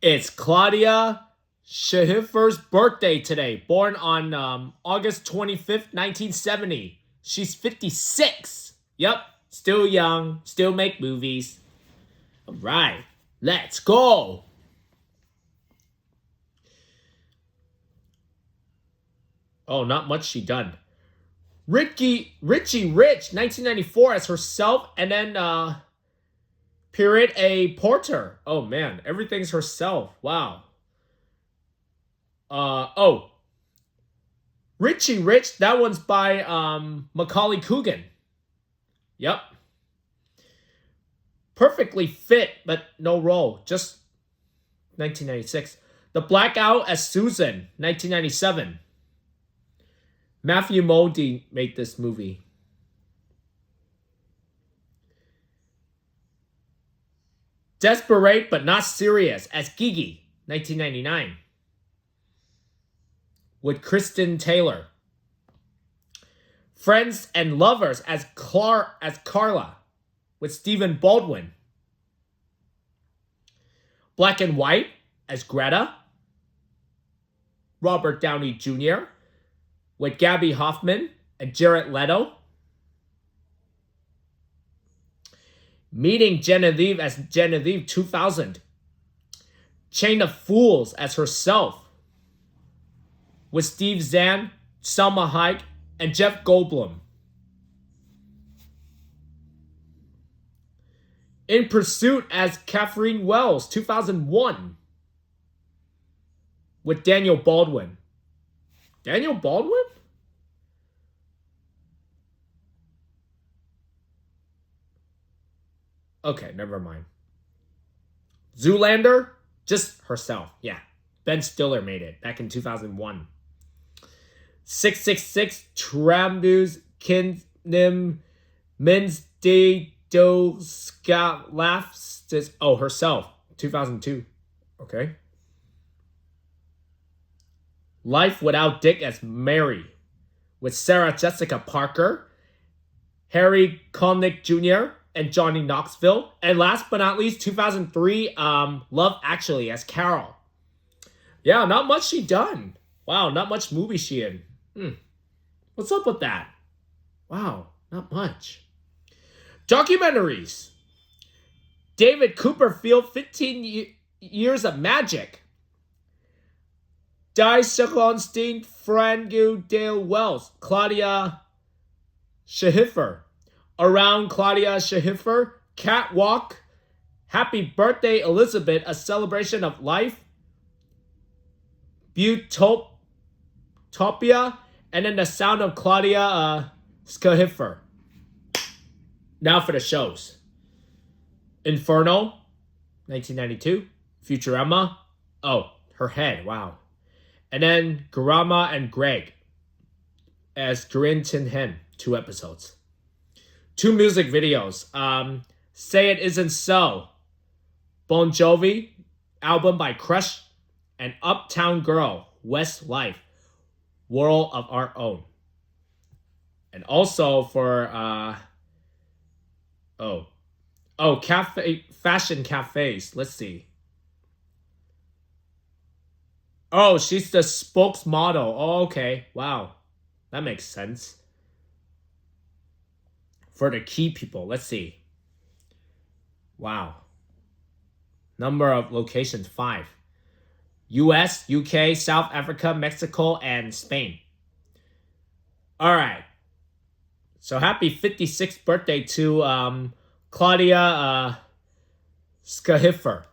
It's Claudia Schiffer's birthday today. Born on August 25th, 1970. She's 56. Yep, still young, still make movies. All right, let's go. Oh, not much she done. Richie Rich, 1994 as herself, and then period a Porter. Oh man, everything's herself. Wow. Oh, Richie Rich, that one's by Macaulay Culkin. Yep. Perfectly fit, but no role. Just 1996. The Blackout as Susan, 1997. Matthew Modine made this movie. Desperate but Not Serious as Gigi, 1999. With Kristen Taylor. Friends and Lovers as Carla, with Stephen Baldwin. Black and White as Greta. Robert Downey Jr. with Gabby Hoffman and Jared Leto. Meeting Genevieve as Genevieve 2000. Chain of Fools as herself, with Steve Zahn, Selma Hayek, and Jeff Goldblum. In Pursuit as Catherine Wells, 2001. With Daniel Baldwin. Daniel Baldwin? Okay, never mind. Zoolander? Just herself, yeah. Ben Stiller made it back in 2001. 666 Trambus Kinnim Mins de Do Scalafs. Oh, herself, 2002. Okay. Life Without Dick as Mary, with Sarah Jessica Parker, Harry Connick Jr., and Johnny Knoxville. And last but not least, 2003, Love Actually as Carol. Yeah, not much she done. Wow, not much movie she in. What's up with that? Wow, not much. Documentaries. David Copperfield, 15 Years of Magic. Die Schiffer, Frangu Dale Wells, Claudia Schiffer. Around Claudia Schiffer, Catwalk, Happy Birthday Elizabeth, A Celebration of Life, Butopia, and then The Sound of Claudia Schiffer. Now for the shows. Inferno, 1992. Futurama, oh, her head, wow. And then Garama and Greg as Grinton Hen, 2 episodes. 2 music videos. Say It Isn't So, Bon Jovi, album by Crush, and Uptown Girl, Westlife, World of Our Own. And also for, fashion cafes. Let's see. Oh, she's the spokesmodel. Oh, okay. Wow. That makes sense. For the key people, let's see. Wow. Number of locations, 5. US, UK, South Africa, Mexico, and Spain. All right. So happy 56th birthday to Claudia Schiffer.